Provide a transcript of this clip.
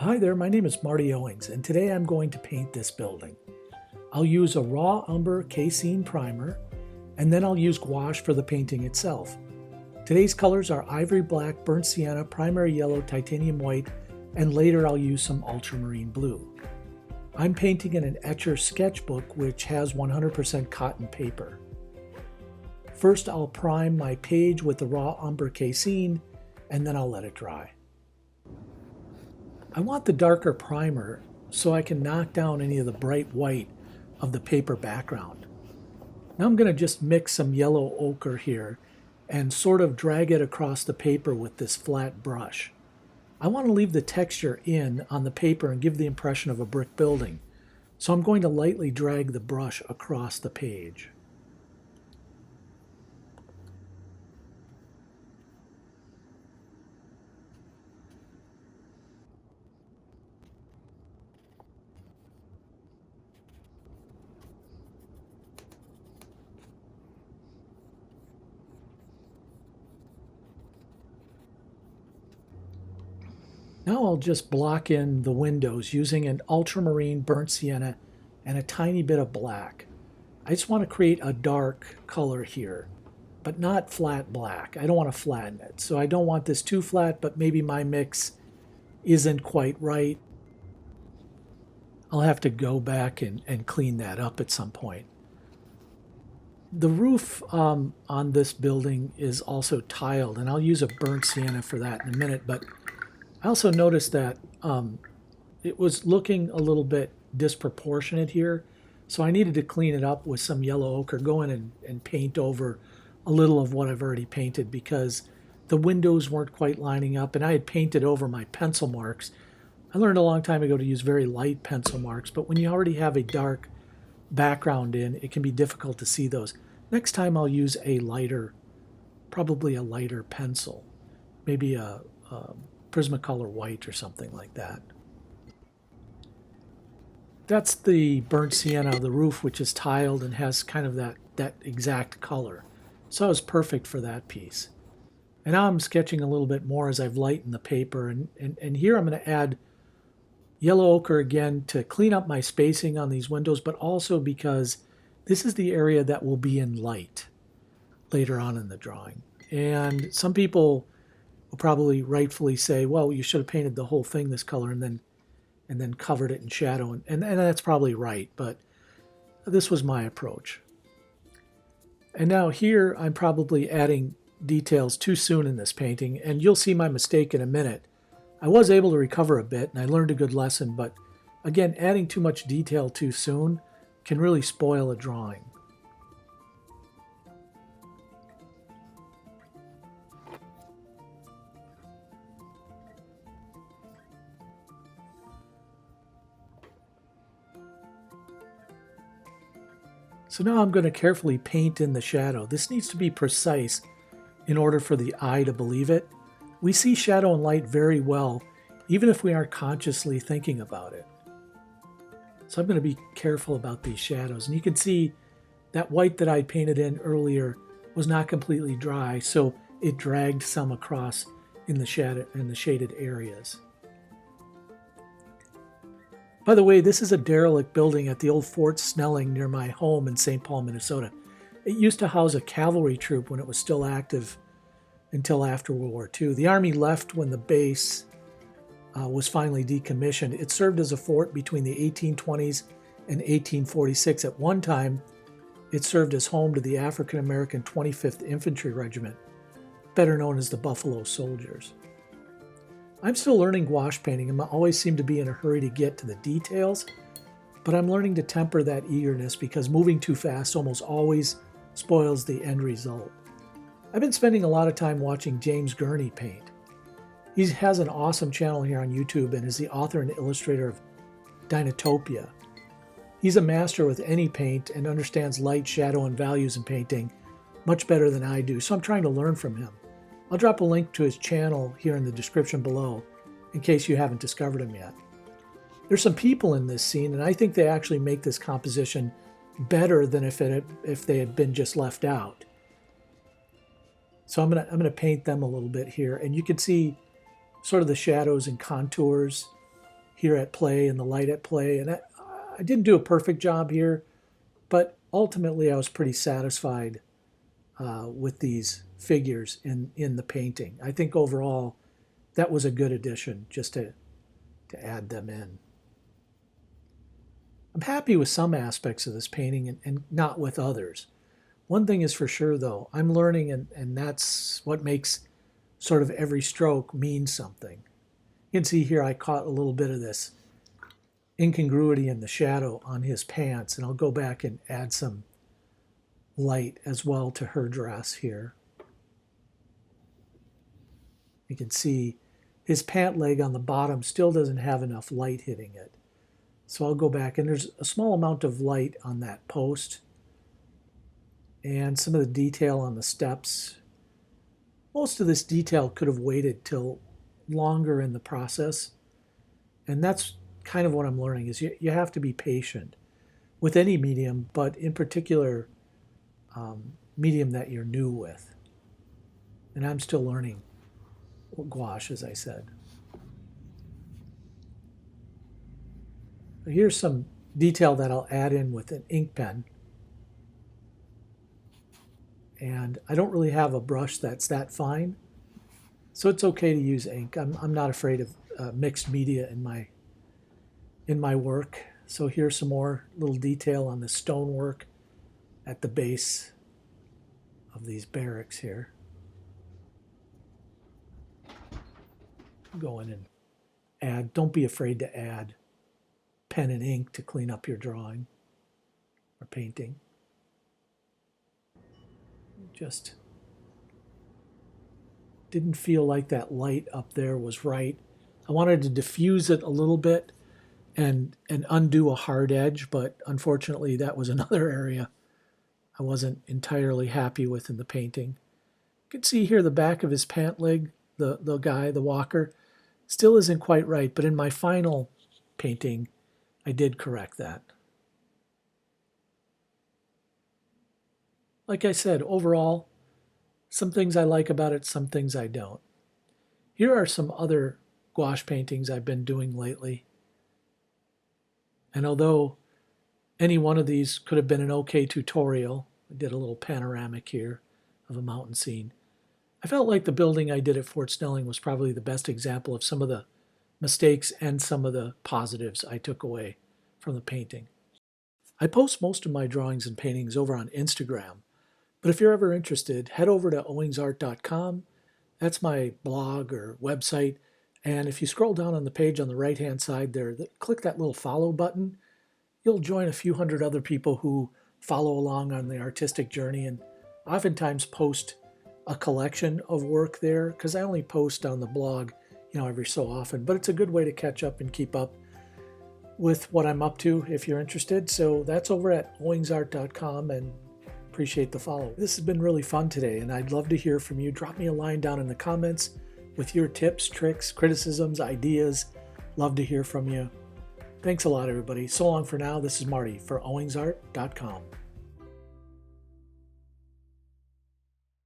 Hi there, my name is Marty Owings, and today I'm going to paint this building. I'll use a raw umber casein primer, and then I'll use gouache for the painting itself. Today's colors are ivory black, burnt sienna, primary yellow, titanium white, and later I'll use some ultramarine blue. I'm painting in an Etcher sketchbook which has 100% cotton paper. First I'll prime my page with the raw umber casein, and then I'll let it dry. I want the darker primer so I can knock down any of the bright white of the paper background. Now I'm going to just mix some yellow ochre here and sort of drag it across the paper with this flat brush. I want to leave the texture in on the paper and give the impression of a brick building, so I'm going to lightly drag the brush across the page. Now I'll just block in the windows using an ultramarine burnt sienna and a tiny bit of black. I just want to create a dark color here, but not flat black. I don't want to flatten it. So I don't want this too flat, but maybe my mix isn't quite right. I'll have to go back and clean that up at some point. The roof on this building is also tiled, and I'll use a burnt sienna for that in a minute, but I also noticed that it was looking a little bit disproportionate here, so I needed to clean it up with some yellow ochre, go in and paint over a little of what I've already painted because the windows weren't quite lining up, and I had painted over my pencil marks. I learned a long time ago to use very light pencil marks, but when you already have a dark background in, it can be difficult to see those. Next time I'll use a lighter, probably a lighter pencil, maybe a Prismacolor white or something like that. That's the burnt sienna of the roof, which is tiled and has kind of that exact color. So it was perfect for that piece. And now I'm sketching a little bit more as I've lightened the paper. And here I'm going to add yellow ochre again to clean up my spacing on these windows, but also because this is the area that will be in light later on in the drawing. And some people will probably rightfully say, well, you should have painted the whole thing this color and then covered it in shadow. And that's probably right, but this was my approach. And now here I'm probably adding details too soon in this painting, and you'll see my mistake in a minute. I was able to recover a bit, and I learned a good lesson, but again, adding too much detail too soon can really spoil a drawing. So now I'm going to carefully paint in the shadow. This needs to be precise in order for the eye to believe it. We see shadow and light very well, even if we aren't consciously thinking about it. So I'm going to be careful about these shadows. And you can see that white that I painted in earlier was not completely dry, so it dragged some across in the shaded areas. By the way, this is a derelict building at the old Fort Snelling near my home in St. Paul, Minnesota. It used to house a cavalry troop when it was still active until after World War II. The Army left when the base was finally decommissioned. It served as a fort between the 1820s and 1846. At one time, it served as home to the African-American 25th Infantry Regiment, better known as the Buffalo Soldiers. I'm still learning gouache painting. I always seem to be in a hurry to get to the details, but I'm learning to temper that eagerness because moving too fast almost always spoils the end result. I've been spending a lot of time watching James Gurney paint. He has an awesome channel here on YouTube and is the author and illustrator of Dinotopia. He's a master with any paint and understands light, shadow, and values in painting much better than I do, so I'm trying to learn from him. I'll drop a link to his channel here in the description below in case you haven't discovered him yet. There's some people in this scene, and I think they actually make this composition better than if they had been just left out. So I'm gonna paint them a little bit here, and you can see sort of the shadows and contours here at play and the light at play. And I didn't do a perfect job here, but ultimately I was pretty satisfied with these figures in the painting. I think overall that was a good addition just to add them in. I'm happy with some aspects of this painting and not with others. One thing is for sure though, I'm learning and that's what makes sort of every stroke mean something. You can see here I caught a little bit of this incongruity in the shadow on his pants, and I'll go back and add some light as well to her dress here. You can see his pant leg on the bottom still doesn't have enough light hitting it. So I'll go back, and there's a small amount of light on that post and some of the detail on the steps. Most of this detail could have waited till longer in the process, and that's kind of what I'm learning is you have to be patient with any medium, but in particular medium that you're new with. And I'm still learning gouache, as I said. Here's some detail that I'll add in with an ink pen. And I don't really have a brush that's that fine, so it's okay to use ink. I'm not afraid of mixed media in my work. So here's some more little detail on the stonework at the base of these barracks here. Go in and add, don't be afraid to add pen and ink to clean up your drawing or painting. Just didn't feel like that light up there was right. I wanted to diffuse it a little bit and undo a hard edge, but unfortunately that was another area I wasn't entirely happy with in the painting. You can see here the back of his pant leg, the guy, the walker, still isn't quite right, but in my final painting I did correct that. Like I said, overall, some things I like about it, some things I don't. Here are some other gouache paintings I've been doing lately. And although any one of these could have been an okay tutorial, I did a little panoramic here of a mountain scene, I felt like the building I did at Fort Snelling was probably the best example of some of the mistakes and some of the positives I took away from the painting. I post most of my drawings and paintings over on Instagram, but if you're ever interested, head over to owingsart.com. That's my blog or website. And if you scroll down on the page on the right-hand side there, click that little follow button. You'll join a few hundred other people who follow along on the artistic journey and oftentimes post a collection of work there, because I only post on the blog, every so often. But it's a good way to catch up and keep up with what I'm up to if you're interested. So that's over at owingsart.com, and appreciate the follow. This has been really fun today, and I'd love to hear from you. Drop me a line down in the comments with your tips, tricks, criticisms, ideas. Love to hear from you. Thanks a lot, everybody. So long for now. This is Marty for owingsart.com.